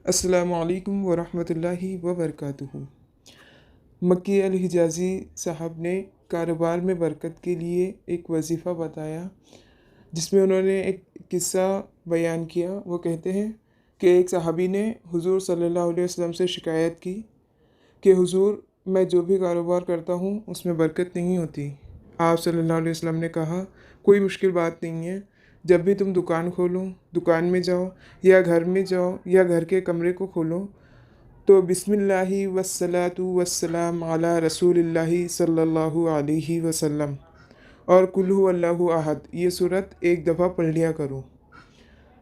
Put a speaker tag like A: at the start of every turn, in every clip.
A: अस्सलामु अलैकुम वरहमतुल्लाहि वबरकातुहू। मक्की अल हिजाज़ी साहब ने कारोबार में बरकत के लिए एक वजीफ़ा बताया, जिसमें उन्होंने एक किस्सा बयान किया। वो कहते हैं कि एक सहाबी ने हुज़ूर सल्लल्लाहु अलैहि वसल्लम से शिकायत की कि हुज़ूर, मैं जो भी कारोबार करता हूँ उसमें बरकत नहीं होती। आप सल्लल्लाहु अलैहि वसल्लम ने कहा, कोई मुश्किल बात नहीं है। जब भी तुम दुकान खोलो, दुकान में जाओ या घर में जाओ या घर के कमरे को खोलो, तो बिस्मिल्लाहि वस्सलातु वस्सलाम अला रसूलिल्लाहि सल्लल्लाहु अलैहि वसल्लम और कुल हु अल्लाहु अहद, ये सूरत एक दफ़ा पढ़ लिया करो।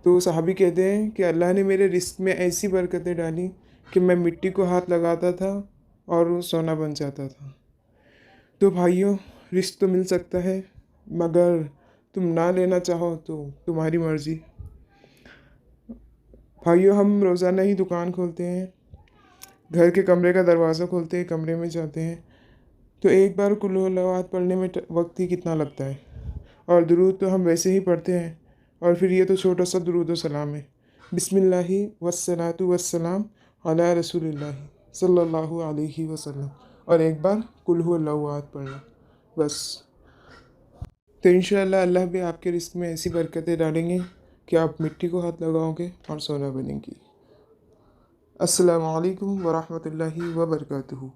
A: तो सहाबी कहते हैं कि अल्लाह ने मेरे रिस्क में ऐसी बरकतें डाली कि मैं मिट्टी को हाथ लगाता था और वो सोना बन जाता था। तो भाइयों, रिस्क तो मिल सकता है, मगर तुम ना लेना चाहो तो तुम्हारी मर्ज़ी। भाइयों, हम रोज़ाना ही दुकान खोलते हैं, घर के कमरे का दरवाज़ा खोलते हैं, कमरे में जाते हैं, तो एक बार कुल हु अल्लाहु अहद पढ़ने में वक्त ही कितना लगता है। और दुरूद तो हम वैसे ही पढ़ते हैं, और फिर ये तो छोटा सा दुरूद व सलाम है, बिस्मिल्लाहि वस्सलातु वस्सलाम अला रसूलिल्लाहि सल्लल्लाहु अलैहि वसल्लम, और एक बार कुल हु अल्लाहु अहद पढ़ना, बस। तो इंशाअल्लाह अल्लाह भी आपके रिस्क में ऐसी बरकतें डालेंगे कि आप मिट्टी को हाथ लगाओगे और सोना बनेंगी। अस्सलामु अलैकुम वरहमतुल्लाहि वबरकातुहू।